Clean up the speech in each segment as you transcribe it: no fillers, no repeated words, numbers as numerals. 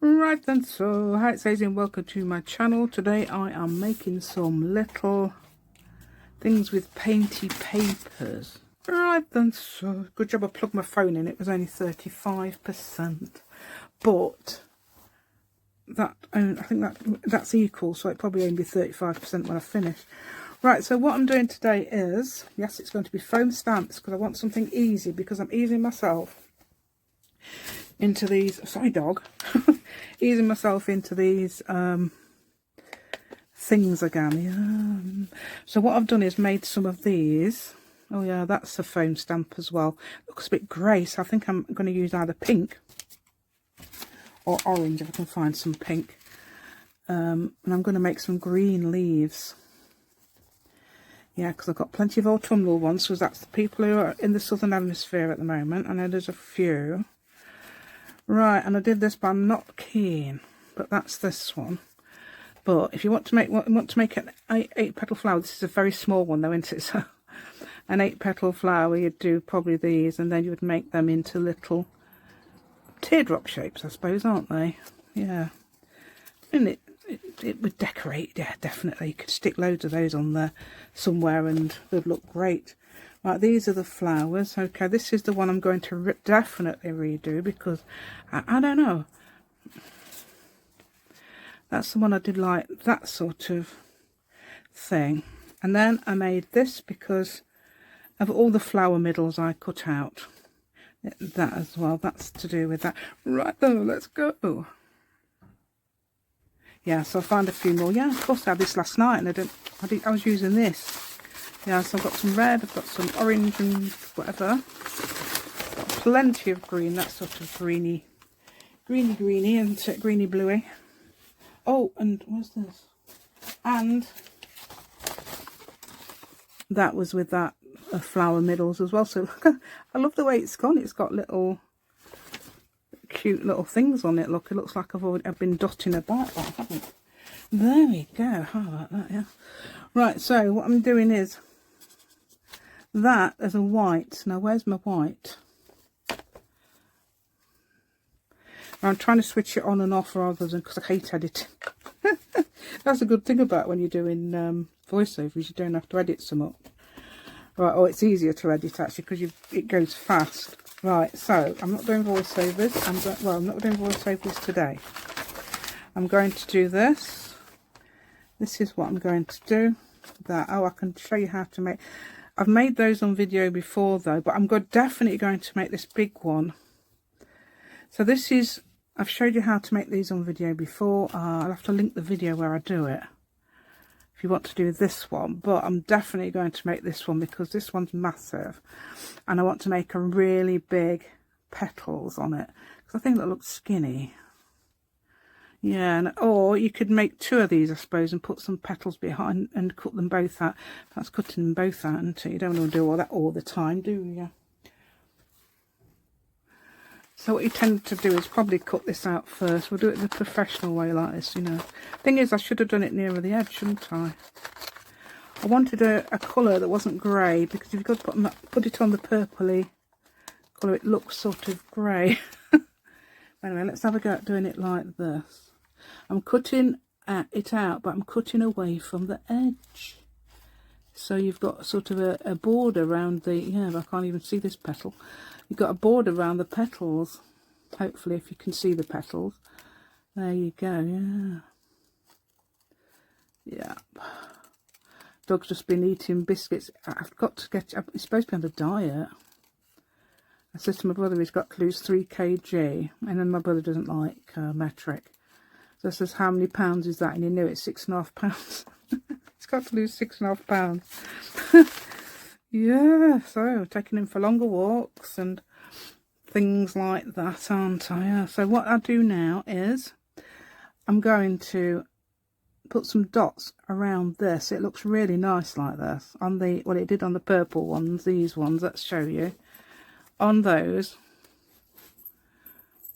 Right then, so hi, it's Daisy and welcome to my channel. Today I am making some little things with painty papers. Right then, so good job I plugged my phone in. It was only 35%, but that I think that's equal, so it probably only be 35% when I finish. Right, so what I'm doing today is, yes, it's going to be foam stamps because I want something easy, because I'm easing myself into these, sorry dog, easing myself into these things again. Yeah. So what I've done is made some of these. Oh yeah, that's a foam stamp as well. Looks a bit grey, so I think I'm going to use either pink or orange if I can find some pink. And I'm going to make some green leaves. Yeah, because I've got plenty of autumnal ones, so that's the people who are in the southern hemisphere at the moment. I know there's a few. Right, and I did this, but I'm not keen. But that's this one. But if you want to make an eight petal flower, this is a very small one though, isn't it? So an 8 petal flower, you'd do probably these, and then you would make them into little teardrop shapes, I suppose, aren't they? Yeah. And it would decorate, yeah, definitely. You could stick loads of those on there somewhere and they'd look great. Right, these are the flowers. Okay, this is the one I'm going to definitely redo because I don't know. That's the one I did like, that sort of thing. And then I made this because of all the flower middles I cut out. That as well, that's to do with that. Right though, let's go. Yeah, so I found a few more. Yeah, of course I had this last night and I was using this. Yeah, so I've got some red, I've got some orange and whatever. Got plenty of green, that sort of greeny and greeny bluey. Oh, and what's this? And that was with that flower middles as well. So I love the way it's gone. It's got little cute little things on it. Look, it looks like I've been dotting about that, haven't I? There we go. How about that? Yeah. Right. So what I'm doing is that as a white. Now where's my white? I'm trying to switch it on and off rather than, because I hate editing. That's a good thing about when you're doing voiceovers, you don't have to edit some up. Right, oh, it's easier to edit actually because it goes fast. Right, so I'm not doing voiceovers. I'm not doing voiceovers today. I'm going to do this. This is what I'm going to do. Oh, I can show you how to make. I've made those on video before though, but I'm definitely going to make this big one. So this is, I've showed you how to make these on video before. I'll have to link the video where I do it if you want to do this one, but I'm definitely going to make this one because this one's massive and I want to make a really big petals on it because I think that looks skinny. Yeah, or you could make 2 of these, I suppose, and put some petals behind and cut them both out. That's cutting them both out, isn't it? You don't want to do all that all the time, do you? So what you tend to do is probably cut this out first. We'll do it the professional way like this, you know. Thing is, I should have done it nearer the edge, shouldn't I? I wanted a colour that wasn't grey, because if you've got to put it on the purpley colour, it looks sort of grey. Anyway, let's have a go at doing it like this. I'm cutting it out, but I'm cutting away from the edge. So you've got sort of a border around the, yeah, I can't even see this petal. You've got a border around the petals. Hopefully, if you can see the petals. There you go, yeah. Yeah. Dog's just been eating biscuits. I've got to get, he's supposed to be on a diet. I said to my brother he's got to lose 3 kg. And then my brother doesn't like metric. So I says, how many pounds is that? And he knew it's 6.5 pounds. He's got to lose 6.5 pounds. Yeah, so taking him for longer walks and things like that, aren't I? Yeah. So what I do now is I'm going to put some dots around this. It looks really nice like this. On the, well, it did on the purple ones, these ones, let's show you. On those,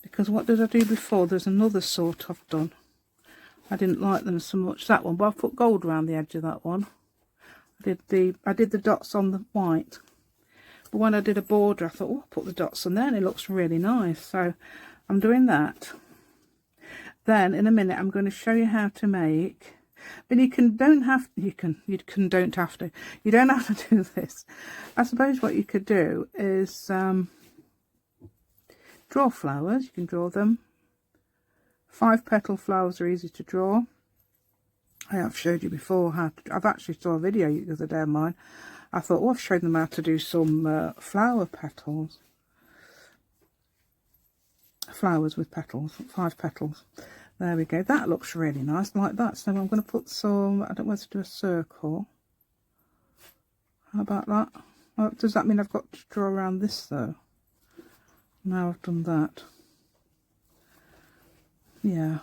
because what did I do before? There's another sort I've done. I didn't like them so much, that one, but I put gold around the edge of that one. I did the dots on the white, but when I did a border I thought, oh, I'll put the dots on there and it looks really nice. So I'm doing that. Then in a minute I'm going to show you how to make, but you don't have to do this. I suppose what you could do is draw flowers. You can draw them. 5-petal flowers are easy to draw. I have showed you before how to, I've actually saw a video the other day of mine. I thought, oh, I've showed them how to do some flower petals. Flowers with petals, 5 petals. There we go. That looks really nice like that. So I'm going to put some, I don't want to do a circle. How about that? Oh, does that mean I've got to draw around this though? Now I've done that. Yeah.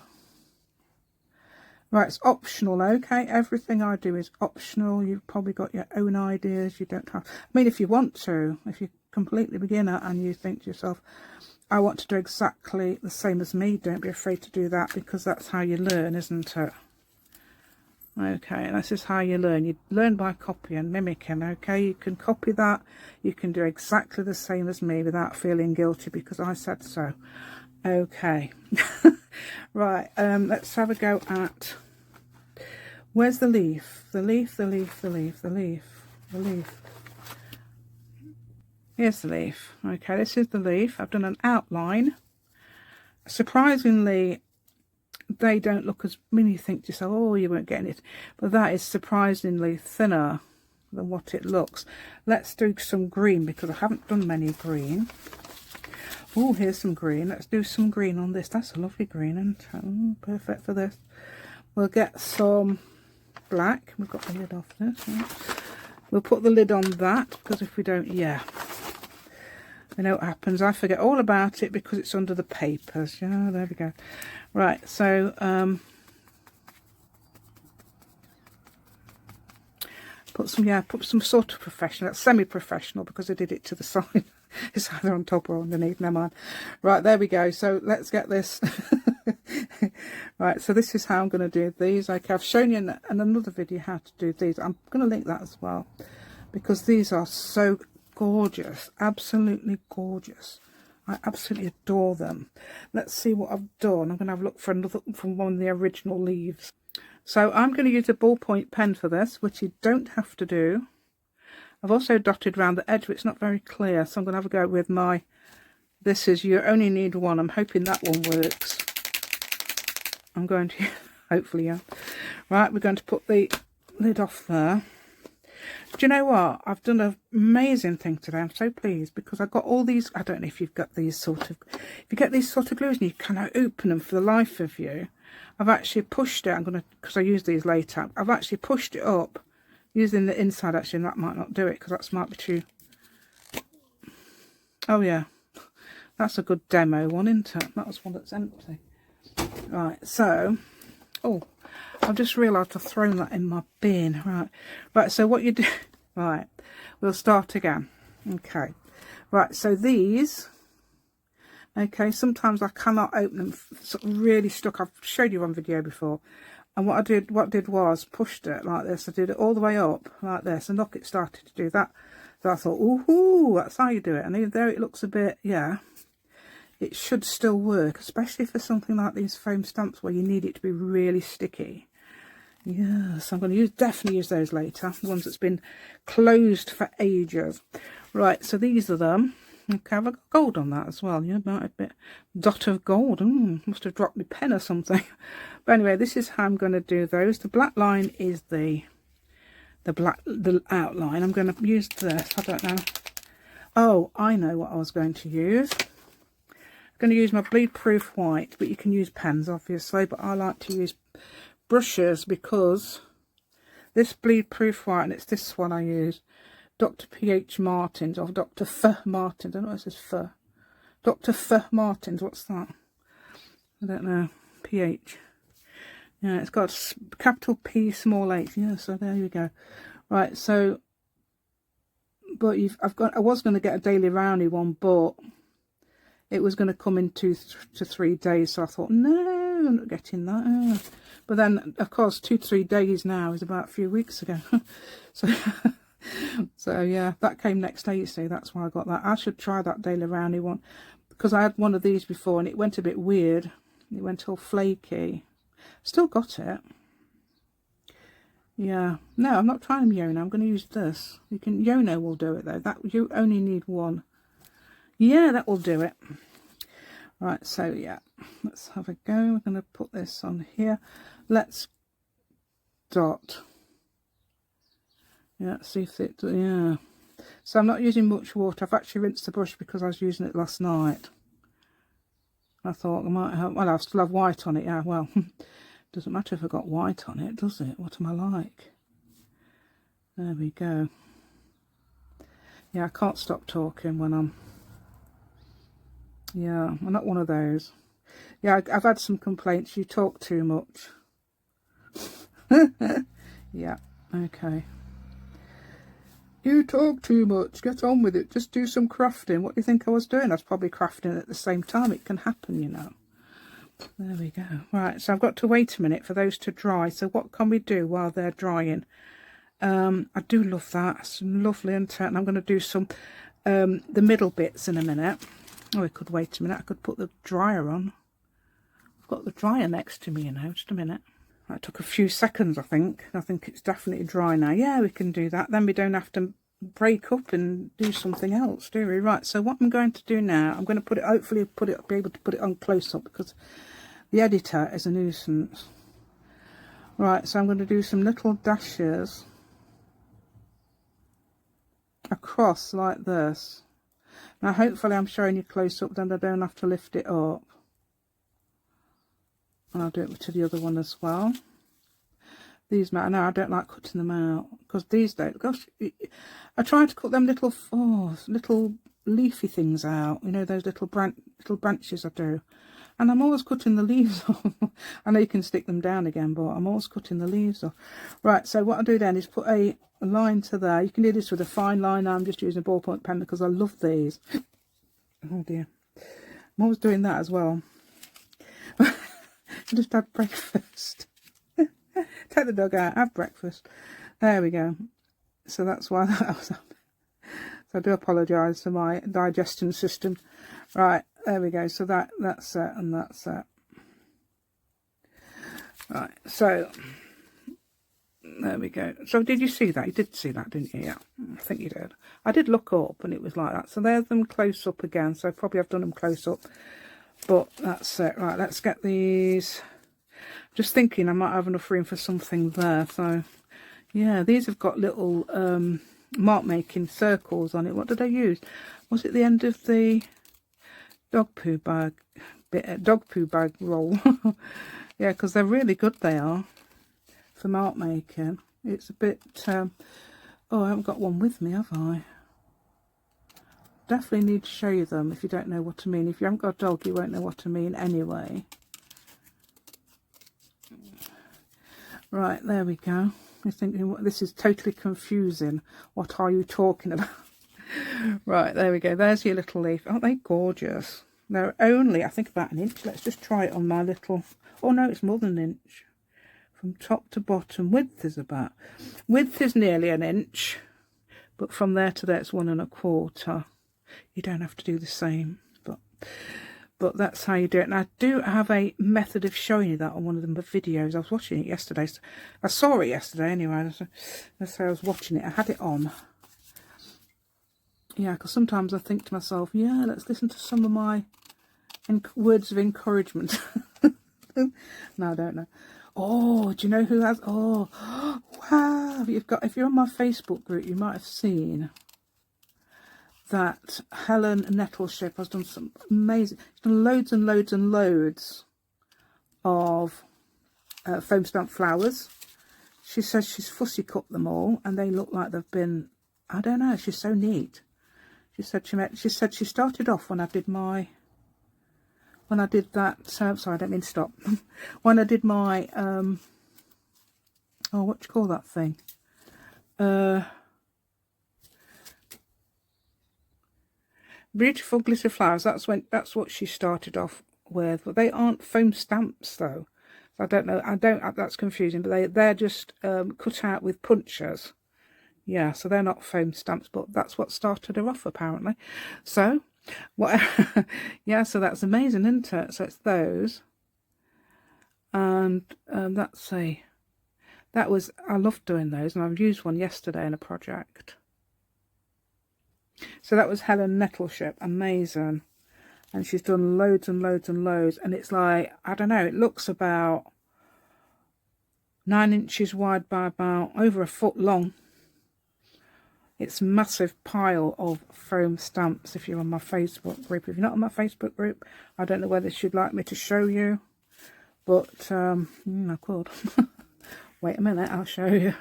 Right, it's optional, okay? Everything I do is optional. You've probably got your own ideas. You don't have... I mean, if you want to, if you're completely beginner and you think to yourself, I want to do exactly the same as me, don't be afraid to do that, because that's how you learn, isn't it? Okay, this is how you learn. You learn by copying and mimicking, okay? You can copy that. You can do exactly the same as me without feeling guilty because I said so. Okay. Right, let's have a go at... Where's the leaf? The leaf. Here's the leaf. Okay, this is the leaf. I've done an outline. Surprisingly, they don't look as... I mean, you think to yourself, oh, you weren't getting it. But that is surprisingly thinner than what it looks. Let's do some green because I haven't done many green. Oh, here's some green. Let's do some green on this. That's a lovely green, and perfect for this. We'll get some black. We've got the lid off this. Yeah. We'll put the lid on that because if we don't, yeah, you know what happens. I forget all about it because it's under the papers. Yeah, there we go. Right, so put some sort of professional, semi-professional, because I did it to the side. It's either on top or underneath, never mind. Right, there we go. So let's get this. Right, so this is how I'm going to do these. Okay, I've shown you in another video how to do these. I'm going to link that as well because these are so gorgeous, absolutely gorgeous. I absolutely adore them. Let's see what I've done. I'm going to have a look for another from one of the original leaves. So I'm going to use a ballpoint pen for this, which you don't have to do. I've also dotted around the edge, but it's not very clear, so I'm going to have a go with my... This is, you only need one. I'm hoping that one works. I'm going to... Hopefully, yeah. Right, we're going to put the lid off there. Do you know what? I've done an amazing thing today. I'm so pleased because I got all these... I don't know if you've got these sort of... If you get these sort of glues and you cannot open them for the life of you, I've actually pushed it. I'm going to... Because I use these later. I've actually pushed it up using the inside. Actually, and that might not do it because that might be too... Oh, yeah. That's a good demo one, isn't it? That was one that's empty. Right, so... Oh, I've just realised I've thrown that in my bin. Right, so what you do... Right, we'll start again. Okay. Right, so these... Okay, sometimes I cannot open them, sort of really stuck. I've showed you one video before. And what I did was pushed it like this. I did it all the way up like this, and look, it started to do that. So I thought, ooh, that's how you do it. And even though it looks a bit, yeah, it should still work, especially for something like these foam stamps where you need it to be really sticky. Yes, I'm going to definitely use those later. The ones that's been closed for ages. Right, so these are them. Okay, I've got gold on that as well. Yeah, about a bit dot of gold. Must have dropped my pen or something. But anyway, this is how I'm going to do those. The black line is the outline. I'm going to use this. I don't know. Oh, I know what I was going to use. I'm going to use my bleed proof white, but you can use pens obviously. But I like to use brushes because this bleed proof white, and it's this one I use. Dr. P.H. Martins or Dr. F. Martins. I don't know what this is. F. Dr. F. Martins. What's that? I don't know. P.H. Yeah, it's got capital P, small h. Yeah, so there you go. Right, so, but I was going to get a Daily Roundy one, but it was going to come in 2 to 3 days. So I thought, no, I'm not getting that. But then, of course, 2 to 3 days now is about a few weeks ago. So yeah, that came next day, you see. That's why I got that. I should try that Daily Roundy one because I had one of these before and it went a bit weird It went all flaky. Still got it. Yeah. No, I'm not trying Yono. I'm going to use this. You can, Yono will do it though. That you only need one. Yeah, that will do it. Right, so yeah, let's have a go. We're going to put this on here. Let's dot. Yeah, see if it, yeah. So I'm not using much water. I've actually rinsed the brush because I was using it last night. I thought I might have, well, I'll still have white on it. Yeah, well, doesn't matter if I got white on it, does it? What am I like? There we go. Yeah, I can't stop talking when I'm, yeah, I'm not one of those. Yeah, I've had some complaints. You talk too much. Yeah, okay. You talk too much. Get on with it. Just do some crafting. What do you think I was doing? I was probably crafting at the same time. It can happen, you know. There we go. Right, so I've got to wait a minute for those to dry. So what can we do while they're drying? I do love that. It's lovely, isn't it? And I'm going to do some the middle bits in a minute. Oh, I could wait a minute. I could put the dryer on. I've got the dryer next to me, you know. Just a minute. That took a few seconds, I think. I think it's definitely dry now. Yeah, we can do that. Then we don't have to break up and do something else, do we? Right, so what I'm going to do now, I'm going to put it, hopefully be able to put it on close up because the editor is a nuisance. Right, so I'm going to do some little dashes across like this. Now hopefully I'm showing you close up, then I don't have to lift it up. And I'll do it to the other one as well. These matter. No, I don't like cutting them out because these don't. Gosh, I try to cut them little leafy things out. You know, those little branches I do, and I'm always cutting the leaves off. I know you can stick them down again, but I'm always cutting the leaves off. Right. So what I do then is put a line to there. You can do this with a fine line. I'm just using a ballpoint pen because I love these. Oh dear, I'm always doing that as well. I just had breakfast. Take the dog out, have breakfast. There we go. So that's why that was up. So I do apologise for my digestion system. Right, there we go. So that's it and that's it. Right, so there we go. So did you see that? You did see that, didn't you? Yeah, I think you did. I did look up and it was like that. So there's them close up again. So probably I've done them close up. But that's it. Right, let's get these. Just thinking I might have enough room for something there. So yeah, these have got little mark making circles on it. What did I use? Was it the end of the dog poo bag roll? Yeah, because they're really good, they are, for mark making. It's a bit oh, I haven't got one with me, have I? Definitely need to show you them if you don't know what I mean. If you haven't got a dog, you won't know what I mean anyway. Right, there we go. You're thinking, this is totally confusing. What are you talking about? Right, there we go. There's your little leaf. Aren't they gorgeous? They're only, I think, about an inch. Let's just try it on my little... Oh, no, it's more than an inch. From top to bottom. Width is nearly an inch. But from there to there, it's 1 1/4. You don't have to do the same, but that's how you do it. And I do have a method of showing you that on one of the videos. I was watching it yesterday. I saw it yesterday anyway. That's how I was watching it. I had it on. Yeah, because sometimes I think to myself, yeah, let's listen to some of my words of encouragement. No, I don't know. Oh, do you know who has? Oh, wow! If you're on my Facebook group, you might have seen that Helen Nettleship has done some amazing, she's done loads and loads and loads of foam stamp flowers. She says she's fussy cut them all and they look like they've been, I don't know, she's so neat. She said she started off when I did that, sorry, I don't mean to stop. When I did my, oh, what do you call that thing? Beautiful glitter flowers. That's what she started off with. But they aren't foam stamps though. So I don't know. That's confusing. But they're just cut out with punchers. Yeah. So they're not foam stamps. But that's what started her off apparently. So what? Yeah. So that's amazing, isn't it? So it's those. And that was, I loved doing those, and I've used one yesterday in a project. So that was Helen Nettleship, amazing. And she's done loads and loads and loads, and it's like, I don't know, it looks about 9 inches wide by about over a foot long. It's a massive pile of foam stamps. If you're on my Facebook group, if you're not on my Facebook group, I don't know whether you'd like me to show you, but I could. Wait a minute, I'll show you.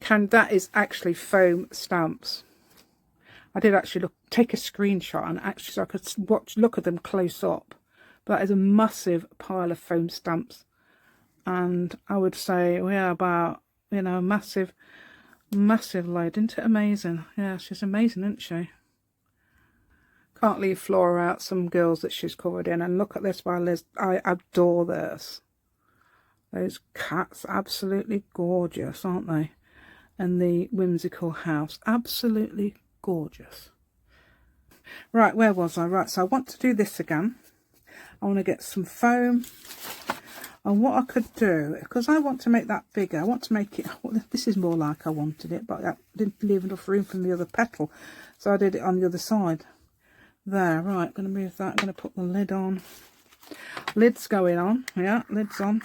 That is actually foam stamps. I did actually take a screenshot, and actually so I could look at them close up. But that is a massive pile of foam stamps, and I would say we are about, you know, massive load. Isn't it amazing? Yeah, she's amazing, isn't she? Can't leave Flora out. Some girls that she's covered in, and look at this by Liz. I adore this. Those cats, absolutely gorgeous, aren't they? And the whimsical house, absolutely gorgeous. Right, where was I? Right, so I want to do this again. I want to get some foam. And what I could do, because I want to make that bigger, I want to make it, well, this is more like I wanted it, but I didn't leave enough room from the other petal. So I did it on the other side. There, right, I'm going to move that. I'm going to put the lid on. Lid's going on. Yeah, lid's on.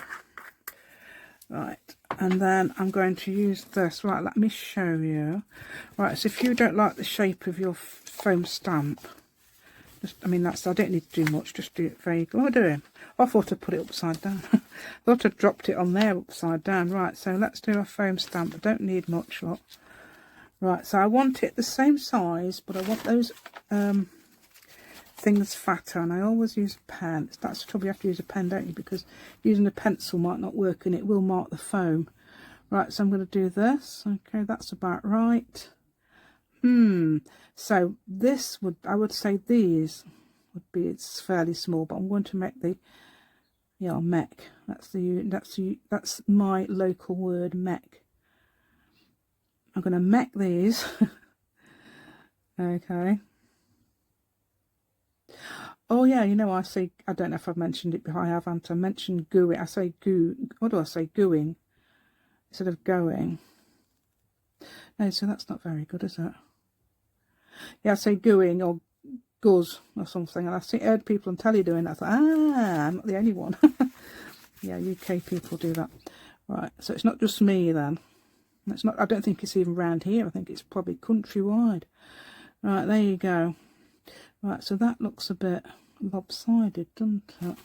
Right, and then I'm going to use this. Right, let me show you. Right, so if you don't like the shape of your foam stamp, just, I mean, I don't need to do much, just do it very, what am I doing? I thought I'd put it upside down. I thought I'd dropped it on there upside down. Right, so let's do a foam stamp. I don't need much, look. Right, so I want it the same size, but I want those things fatter, and I always use a pen. That's the trouble, you have to use a pen, don't you? Because using a pencil might not work, and it will mark the foam. Right, so I'm going to do this. Okay, that's about right. So this would, I would say these would be, it's fairly small, but I'm going to make the, yeah, mech. That's my local word, mech. I'm going to mech these. Okay. Oh yeah, you know, I don't know if I've mentioned it before. I haven't. I mentioned gooey. I say goo. What do I say? Gooing instead of going. No, so that's not very good, is it? Yeah, I say gooing or guzz or something. And I've heard people on telly doing that. I thought, I'm not the only one. Yeah, UK people do that. Right, so it's not just me then. It's not. I don't think it's even round here. I think it's probably countrywide. Right, there you go. Right, so that looks a bit lopsided, doesn't it?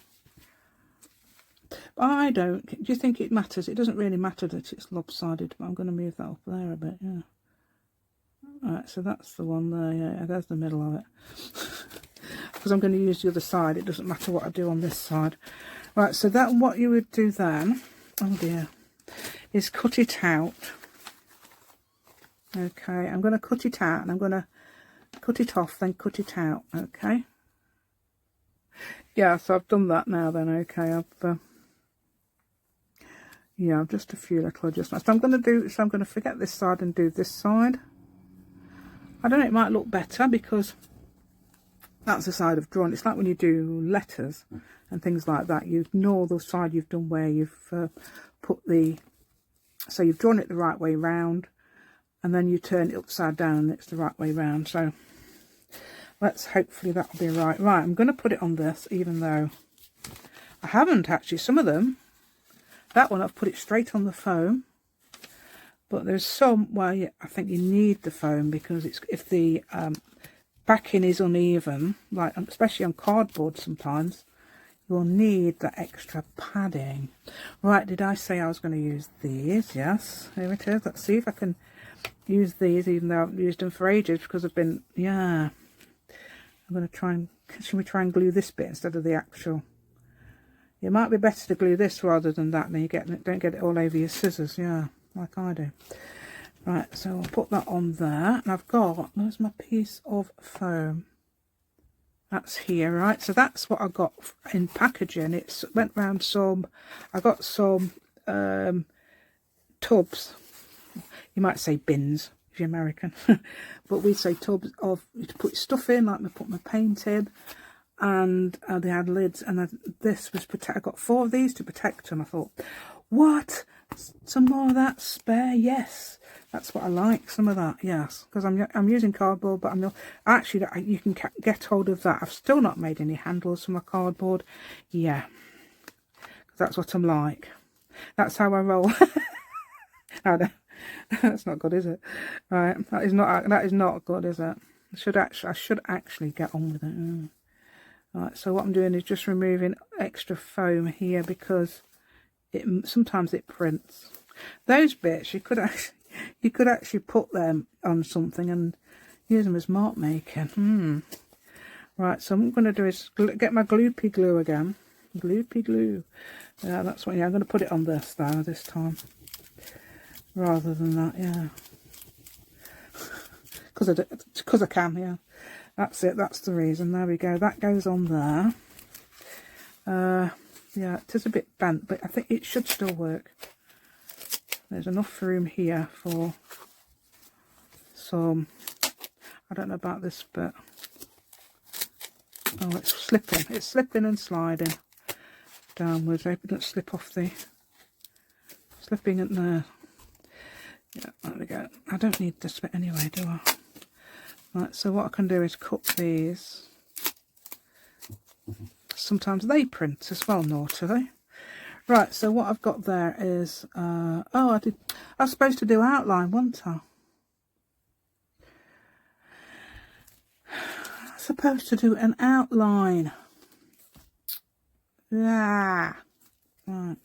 But I don't. Do you think it matters? It doesn't really matter that it's lopsided, but I'm going to move that up there a bit, yeah. Right, so that's the one there, yeah, there's the middle of it. Because I'm going to use the other side, it doesn't matter what I do on this side. Right, so that, what you would do then, oh dear, is cut it out. Okay, I'm going to cut it out, and I'm going to cut it off, then cut it out. Okay, yeah, so I've done that now then. Okay, yeah, just a few little adjustments. So I'm going to forget this side and do this side. I don't know, it might look better because that's the side I've drawn. It's like when you do letters and things like that, you ignore the side you've done where you've put the, so you've drawn it the right way round, and then you turn it upside down and it's the right way round. So let's, hopefully that'll be right. Right, I'm going to put it on this, even though I haven't actually. Some of them, that one I've put it straight on the foam, but there's some, well, yeah, I think you need the foam because it's, if the backing is uneven, like especially on cardboard sometimes, you'll need that extra padding. Right, did I say I was going to use these? Yes, here it is. Let's see if I can use these, even though I haven't used them for ages because I've been, yeah. I'm going to try and, should we try and glue this bit instead of the actual? It might be better to glue this rather than that, then you don't get it all over your scissors, yeah, like I do. Right, so I'll put that on there, and I've got, there's my piece of foam. That's here, right? So that's what I got in packaging. It went round some, I got some tubs. You might say bins if you're American, but we say tubs of, to put stuff in, like I put my paint in, and they had lids, and this was protect. I got 4 of these to protect them. I thought, what? Some more of that spare? Yes, that's what I like. Some of that, yes, because I'm using cardboard, but I'm not actually. You can get hold of that. I've still not made any handles for my cardboard. Yeah, that's what I'm like. That's how I roll. Oh, no. That's not good, is it? Right, that is not good, is it? I should actually get on with it. Right, so what I'm doing is just removing extra foam here because sometimes it prints. Those bits you could actually put them on something and use them as mark making. Right, so what I'm going to do is get my gloopy glue again. Gloopy glue. Yeah, that's what. Yeah, I'm going to put it on this though this time, rather than that. Yeah, because I can. Yeah, that's it. That's the reason. There we go. That goes on there. Yeah, it is a bit bent, but I think it should still work. There's enough room here for some. I don't know about this bit. Oh, it's slipping. It's slipping and sliding downwards. I hope it doesn't slip off the slipping in there. Yeah, there we go. I don't need this bit anyway, do I? Right, so what I can do is cut these. Sometimes they print as well, naughtily. Right, so what I've got there is oh, I was supposed to do outline, wasn't I? Supposed to do an outline. Yeah. Right.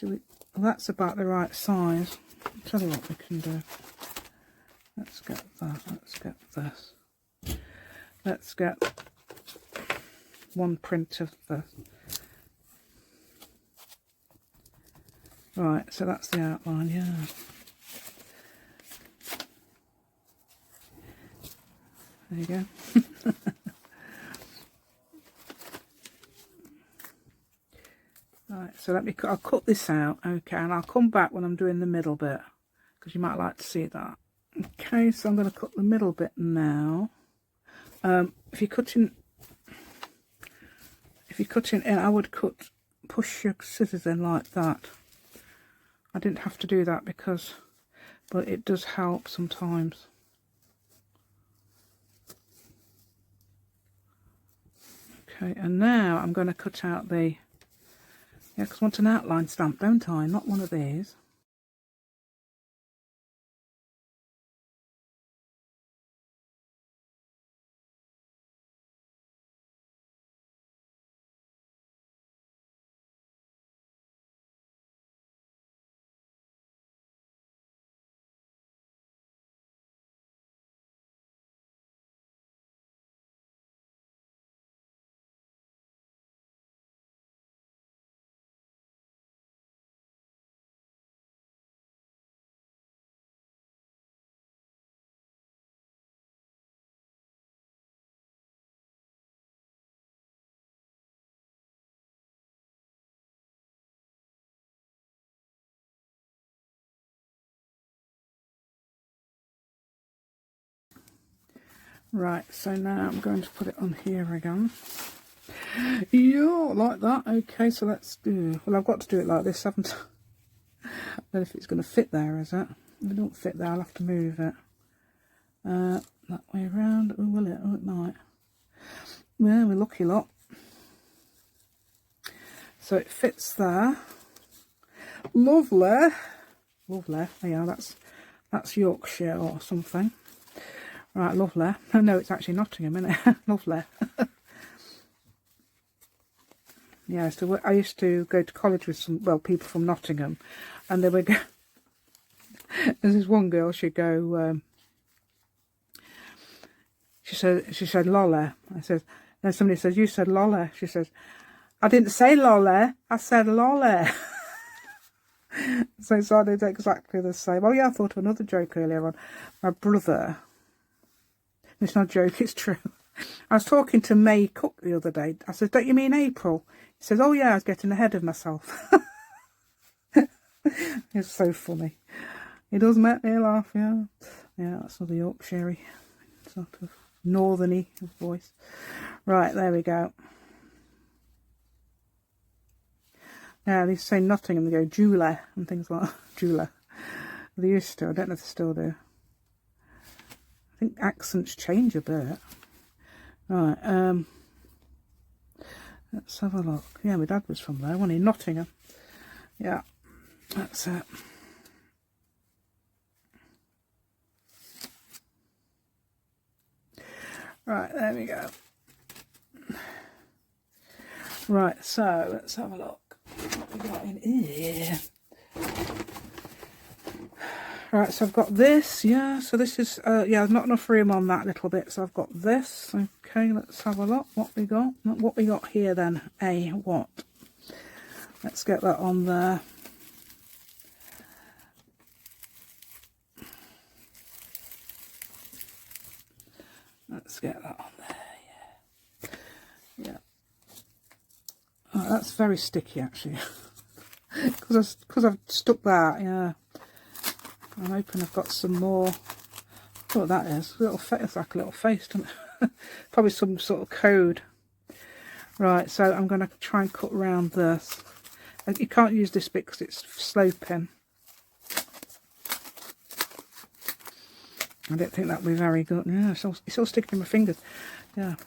Well, that's about the right size. I'll tell you what we can do. Let's get that. Let's get this. Let's get one print of the. Right, so that's the outline, yeah. There you go. Right, so I'll cut this out, okay, and I'll come back when I'm doing the middle bit, because you might like to see that. Okay, so I'm going to cut the middle bit now. If you're cutting in, I would push your scissors in like that. I didn't have to do that but it does help sometimes. Okay, and now I'm going to cut out the, yeah, because I want an outline stamp, don't I? Not one of these. Right, so now I'm going to put it on here again. Yeah, like that. Okay, so let's do, well, I've got to do it like this, haven't I? I don't know if it's going to fit there, is it? If it don't fit there, I'll have to move it. That way around. Oh, will it? Oh, it might. Well, we're lucky lot. So it fits there. Lovely. Lovely. Yeah, that's Yorkshire or something. Right, lovely. Oh, no, it's actually Nottingham, isn't it? Lovely. Yeah, so I used to go to college with some, well, people from Nottingham, and they would go, there's this one girl, she'd go, she said Lola. I said, then somebody says, you said Lola. She says, I didn't say Lola, I said Lola. So I did exactly the same. Oh yeah, I thought of another joke earlier on. My brother, it's not a joke, it's true. I was talking to May Cook the other day. I said, don't you mean April? He says, oh yeah, I was getting ahead of myself. It's so funny. It does make me laugh, yeah. Yeah, that's all the Yorkshire sort of northerny voice. Right, there we go. Now they say nothing and they go jeweler and things like that. Jeweler. They used to, I don't know if they still do. I think accents change a bit. Right, let's have a look. Yeah, my dad was from there, wasn't he? Nottingham. Yeah, that's it. Right, there we go. Right, so let's have a look. What we got in here? Right, so I've got this, yeah, so this is, yeah, not enough room on that little bit, so I've got this. Okay, let's have a look, what we got. What we got here then, what? Let's get that on there. Let's get that on there, yeah. Yeah. Oh, that's very sticky, actually. Because I've stuck that, yeah. I'm hoping I've got some more. What that is? A little face, like a little face, doesn't it? Probably some sort of code. Right, so I'm going to try and cut around this. You can't use this bit because it's sloping. I don't think that'll be very good. Yeah, it's all sticking in my fingers. Yeah.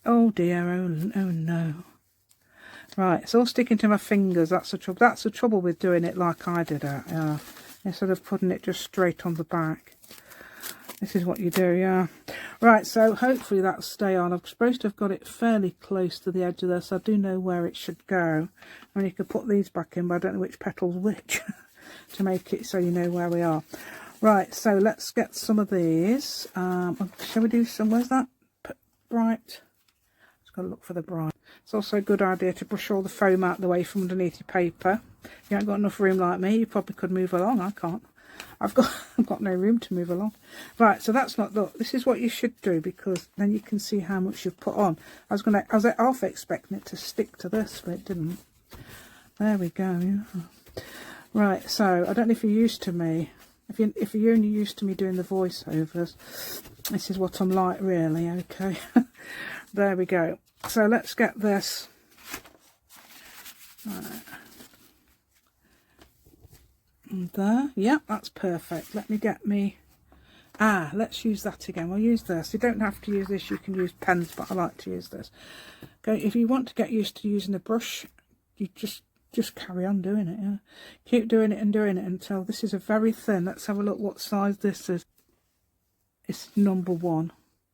Oh dear, oh no. Right, it's all sticking to my fingers. That's the trouble. That's the trouble with doing it like I did it. Yeah, instead of putting it just straight on the back. This is what you do. Yeah. Right. So hopefully that'll stay on. I'm supposed to have got it fairly close to the edge of this. I do know where it should go. And you could put these back in, but I don't know which petal's which to make it so you know where we are. Right. So let's get some of these. Shall we do some? Where's that? Bright. Just got to look for the bright. It's also a good idea to brush all the foam out the way from underneath your paper. If you haven't got enough room like me, you probably could move along. I can't. I've got no room to move along. Right, so that's not, look, this is what you should do, because then you can see how much you've put on. I was half expecting it to stick to this, but it didn't. There we go. Yeah. Right, so I don't know if you're used to me. If you're only used to me doing the voiceovers, this is what I'm like, really. Okay. There we go. So let's get this. Right. And there, yeah, that's perfect. Let me get me, let's use that again. We'll use this. You don't have to use this, you can use pens, but I like to use this. Okay, if you want to get used to using a brush, you just carry on doing it, yeah. Keep doing it and doing it until this is a very thin. Let's have a look what size this is. It's number 1.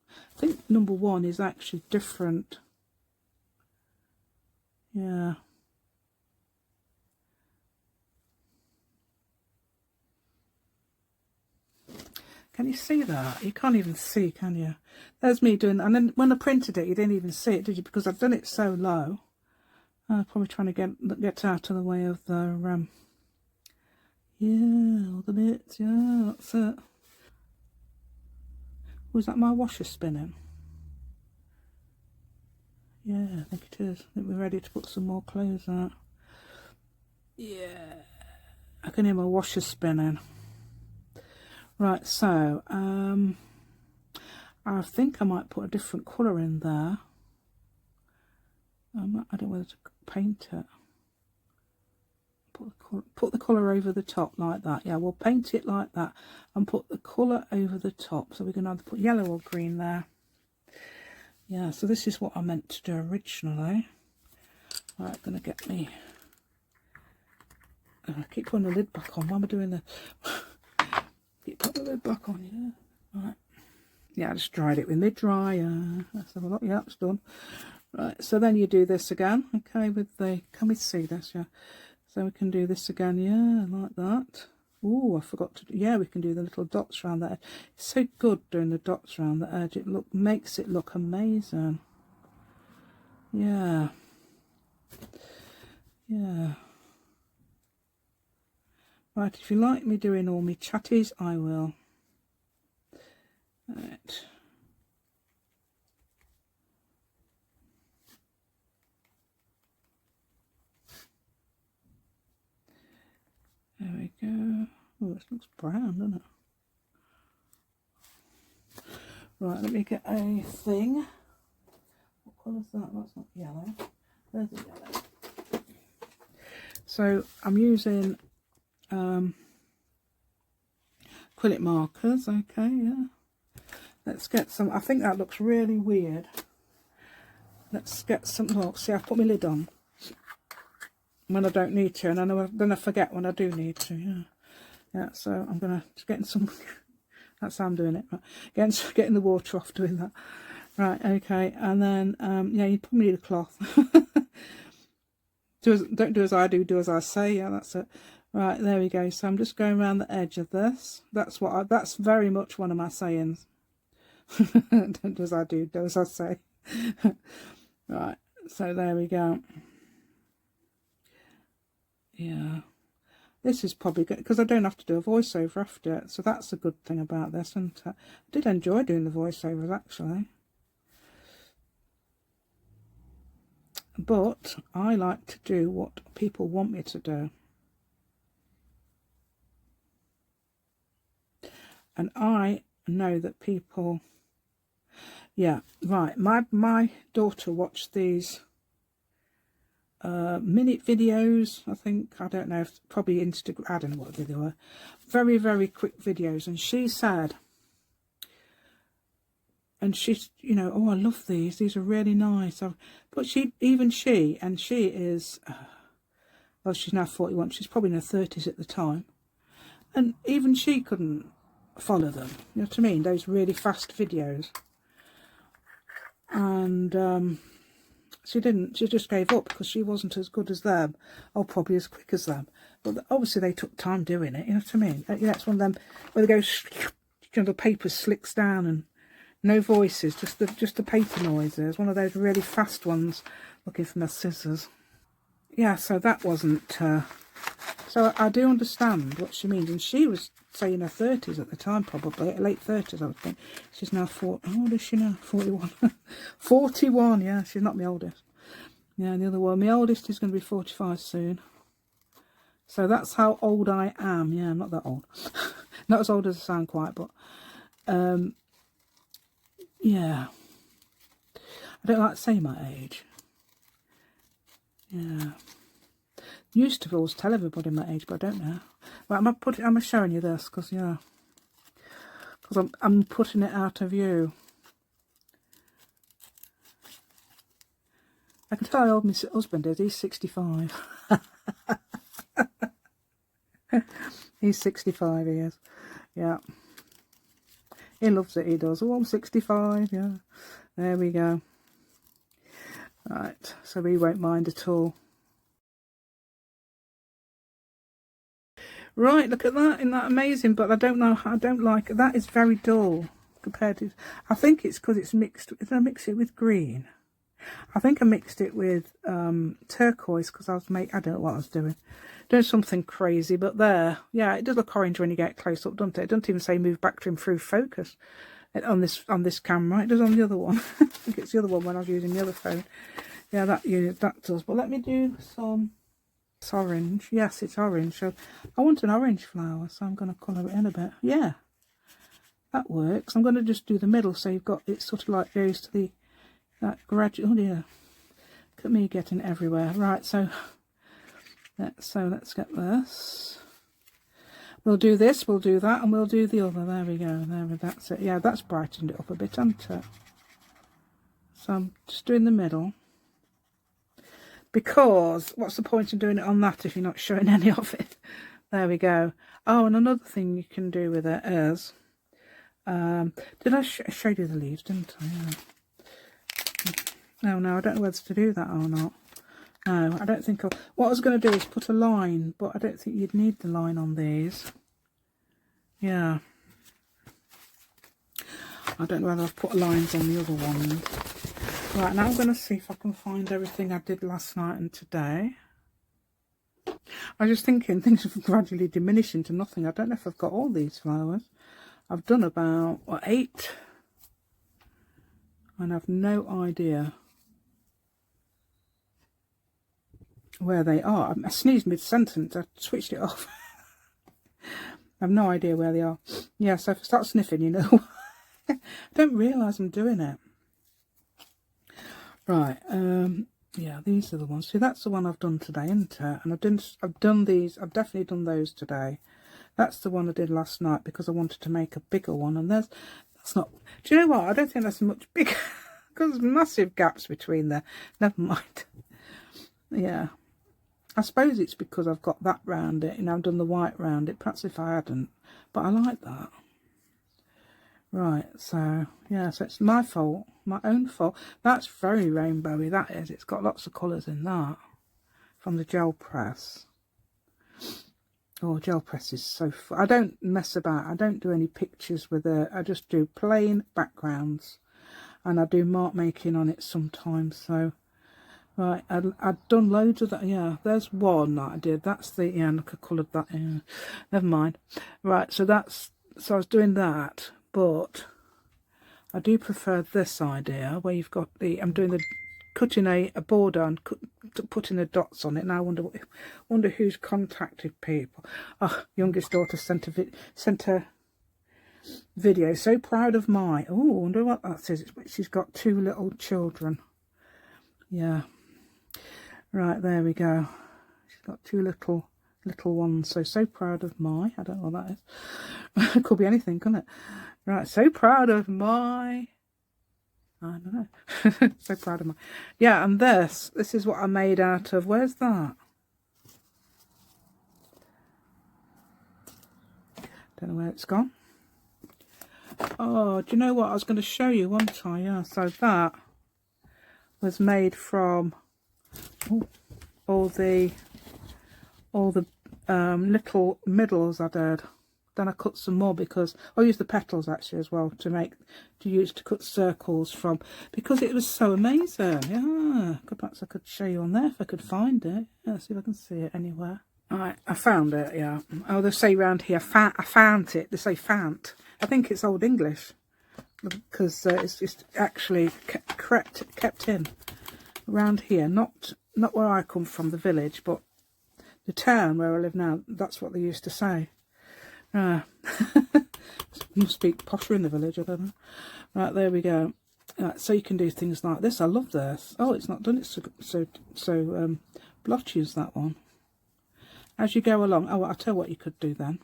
I think number 1 is actually different. Yeah. Can you see that? You can't even see, can you? There's me doing that. And then when I printed it, you didn't even see it, did you? Because I've done it so low. I'm probably trying to get out of the way of the, yeah, all the bits. Yeah, that's it. Was that my washer spinning? Yeah, I think it is. I think we're ready to put some more clothes out. Yeah, I can hear my washer spinning. Right, so I think I might put a different colour in there. I don't know whether to paint it. Put the colour over the top like that. Yeah, we'll paint it like that and put the colour over the top. So we're going to either put yellow or green there. Yeah, so this is what I meant to do originally. Right, I'm going to get me... I keep putting the lid back on. Why am I doing the... Keep putting the lid back on, yeah. Right. Yeah, I just dried it with my dryer. Let's have a look. Yeah, it's done. Right, so then you do this again. Okay, with the... Can we see this? Yeah. So we can do this again, yeah, like that. Oh, I forgot to do... Yeah, we can do the little dots around that edge. It's so good doing the dots around the edge. It makes it look amazing. Yeah. Yeah. Right, if you like me doing all my chatties, I will. Right. There we go. Oh, this looks brown, doesn't it? Right, let me get a thing. What colour is that? That's not yellow. There's the yellow. So I'm using acrylic markers. Okay, yeah. Let's get some. I think that looks really weird. Let's get some. Look, see, I've put my lid on when I don't need to, and I know then I forget when I do need to. Yeah, yeah. So I'm gonna just getting some. That's how I'm doing it. Right. Getting the water off doing that. Right. Okay. And then yeah, you probably need a cloth. Don't do as I do. Do as I say. Yeah, that's it. Right. There we go. So I'm just going around the edge of this. That's very much one of my sayings. Don't do as I do. Do as I say. Right. So there we go. Yeah. This is probably good because I don't have to do a voiceover after it. So that's a good thing about this. And I did enjoy doing the voiceovers actually. But I like to do what people want me to do. And I know that people... Yeah, right. My daughter watched these minute videos, I think. I don't know, if probably Instagram. I don't know what they were. Very, very quick videos. And she said, and she's, you know, oh, I love these. These are really nice. But she is, well, she's now 41. She's probably in her 30s at the time. And even she couldn't follow them. You know what I mean? Those really fast videos. And she just gave up because she wasn't as good as them, or probably as quick as them. But obviously they took time doing it, you know what I mean? Yeah, it's one of them where they go, you know, the paper slicks down and no voices, just the paper noises. One of those really fast ones. Looking for my scissors. Yeah, so that wasn't... so I do understand what she means. And she was, say, in her 30s at the time, probably. Late 30s, I would think. She's now 40... How old is she now? 41. 41, yeah. She's not my oldest. Yeah, and the other one. My oldest is going to be 45 soon. So that's how old I am. Yeah, I'm not that old. Not as old as I sound quite, but... yeah. I don't like to say my age. Yeah. Used to always tell everybody my age, but I don't know. Right, I'm showing you this because yeah, because I'm putting it out of view. I can tell how old my husband is. He's 65. He's 65. He is. Yeah. He loves it. He does. Oh, I'm 65. Yeah. There we go. Right. So he won't mind at all. Right, look at that. Isn't that amazing? But I don't know, I don't like it. That is very dull compared to... I think it's because it's mixed... Did I mix it with green? I think I mixed it with turquoise because I was I don't know what I was doing. Doing something crazy, but there. Yeah, it does look orange when you get close up, doesn't it? It doesn't even say move back to improve focus on this camera. It does on the other one. I think it's the other one when I was using the other phone. Yeah, that does. But let me do some... It's orange. Yes, it's orange. So I want an orange flower, so I'm going to colour it in a bit. Yeah, that works. I'm going to just do the middle, so you've got it sort of like goes to the that gradual. Oh dear, look at me getting everywhere. Right, so let's get this. We'll do this, we'll do that, and we'll do the other. There we go. That's it. Yeah, that's brightened it up a bit, hasn't it? So I'm just doing the middle. Because what's the point of doing it on that if you're not showing any of it? There we go. Oh, and another thing you can do with it is... did I show you the leaves, didn't I? Yeah. Oh, no, I don't know whether to do that or not. No, I don't think... What I was going to do is put a line, but I don't think you'd need the line on these. Yeah. I don't know whether I've put lines on the other one. Right, now I'm going to see if I can find everything I did last night and today. I was just thinking things are gradually diminishing to nothing. I don't know if I've got all these flowers. I've done about, what, 8? And I've no idea where they are. I sneezed mid-sentence. I switched it off. I have no idea where they are. Yeah, so if I start sniffing, you know. I don't realise I'm doing it. Right, yeah, these are the ones. See, that's the one I've done today, isn't it? And I've done these, I've definitely done those today. That's the one I did last night because I wanted to make a bigger one. And that's not, do you know what? I don't think that's much bigger because there's massive gaps between there. Never mind. Yeah. I suppose it's because I've got that round it, you know, I've done the white round it. Perhaps if I hadn't, but I like that. Right, so, yeah, so it's my fault, my own fault. That's very rainbowy, that is. It's got lots of colours in that from the gel press. Oh, gel press is so fun. I don't mess about. I don't do any pictures with it. I just do plain backgrounds. And I do mark making on it sometimes, so... Right, I've done loads of that. Yeah, there's one that I did. That's the, yeah, look, I coloured that. Yeah, never mind. Right, so that's, so I was doing that, but I do prefer this idea where you've got the, I'm doing the, cutting a border and putting the dots on it. Now I wonder who's contacted people. Oh, youngest daughter sent a video. So proud of my, oh, I wonder what that says. She's got 2 little children. Yeah. Right, there we go. She's got 2 little ones. So proud of my, I don't know what that is. It could be anything, couldn't it? Right, so proud of my, I don't know. So proud of my, yeah. And this is what I made out of, where's that? Don't know where it's gone. Oh, do you know what I was going to show you one time? Yeah, so that was made from all the little middles I did. Then I cut some more because I used the petals actually as well to cut circles from, because it was so amazing. Yeah, perhaps I could show you on there if I could find it. Yeah, see if I can see it anywhere. Alright, I found it. Yeah. Oh, they say round here, I found it. They say "fant." I think it's Old English because it's just actually kept in around here. Not where I come from, the village, but the town where I live now. That's what they used to say. Must be posher in the village, I don't know. Right, there we go. Right, so you can do things like this. I love this. Oh, it's not done it so blotchy as that one. As you go along, oh, I'll tell you what you could do then.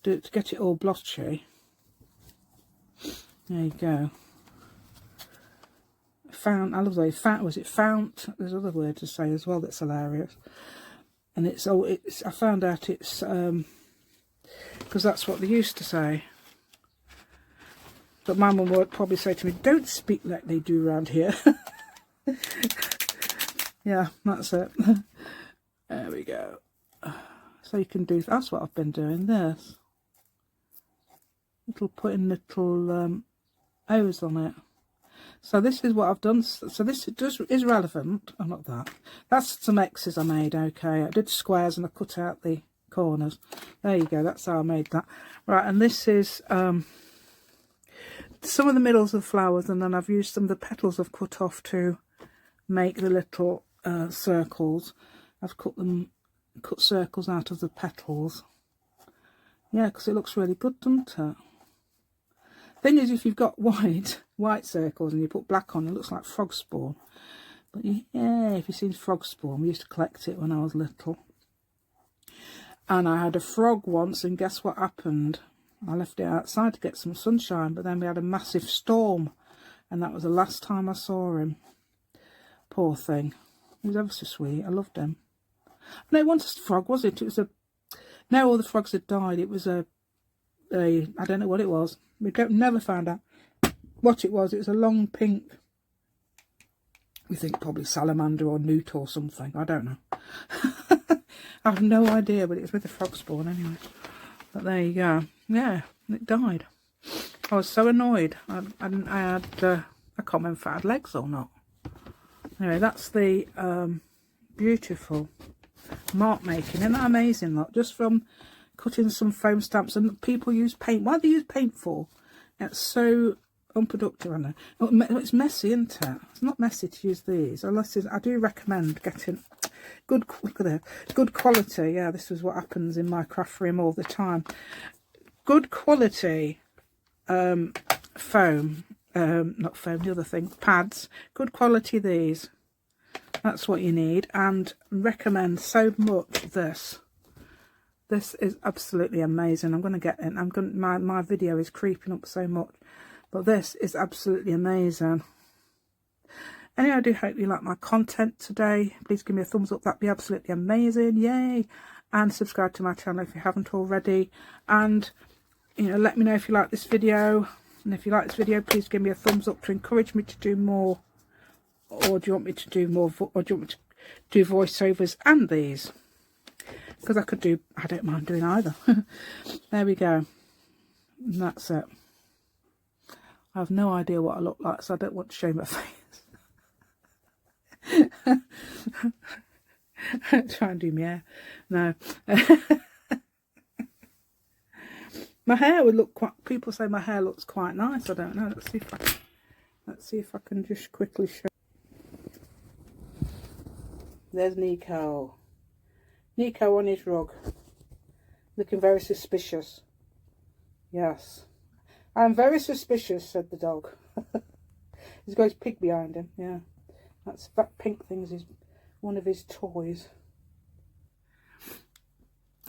Do it to get it all blotchy. There you go. Fount, I love those. Fount, was it fount? There's other word to say as well that's hilarious. And it's I found out it's because that's what they used to say. But my mum would probably say to me, "Don't speak like they do around here." Yeah, that's it. There we go. So you can do, that's what I've been doing, this. Putting little O's on it. So this is what I've done. So this is relevant. Oh, not that. That's some X's I made, okay. I did squares and I cut out the corners. There you go, that's how I made that. Right, and this is some of the middles of flowers, and then I've used some of the petals I've cut off to make the little circles. I've cut circles out of the petals. Yeah, because it looks really good, doesn't it? Thing is, if you've got white circles and you put black on, it looks like frog spawn. But yeah, if you've seen frog spawn, we used to collect it when I was little. And I had a frog once, and guess what happened? I left it outside to get some sunshine, but then we had a massive storm, and that was the last time I saw him. Poor thing. He was ever so sweet. I loved him. No, it wasn't a frog, was it? It was a... No, all the frogs had died. It was a I don't know what it was. We never found out what it was. It was a long pink, we think probably salamander or newt or something. I don't know. I have no idea, but it was with the frog spawn anyway. But there you go. Yeah, it died. I was so annoyed. I can't remember if I had legs or not. Anyway, that's the beautiful mark making. Isn't that amazing? Look, just from cutting some foam stamps, and people use paint. Why do they use paint for? It's so unproductive, I know. It's messy, isn't it? It's not messy to use these, unless I do recommend getting good, look at it, good quality. Yeah, this is what happens in my craft room all the time. Good quality foam, not foam, the other thing, pads. Good quality these. That's what you need, and recommend so much this. This is absolutely amazing. I'm going to get it. My video is creeping up so much, but this is absolutely amazing. Anyway, I do hope you like my content today. Please give me a thumbs up. That'd be absolutely amazing. Yay! And subscribe to my channel if you haven't already. And, you know, let me know if you like this video. And if you like this video, please give me a thumbs up to encourage me to do more. Or do you want me to do more, or do you want me to do voiceovers and these? Because I could do, I don't mind doing either. There we go. And that's it. I have no idea what I look like, so I don't want to show my face. Try and do my hair. No. My hair would look quite, people say my hair looks quite nice. I don't know. Let's see if I can just quickly show. There's Nico. Nico on his rug. Looking very suspicious. Yes. I'm very suspicious, said the dog. He's got his pig behind him. Yeah. That pink thing is one of his toys.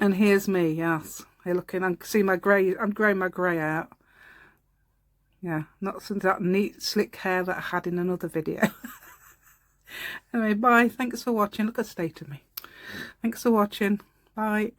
And here's me, yes. Hey, looking, I can see my grey, I'm growing my grey out. Yeah, not some of that neat, slick hair that I had in another video. Anyway, bye. Thanks for watching. Look at the state of me. Thanks for watching. Bye.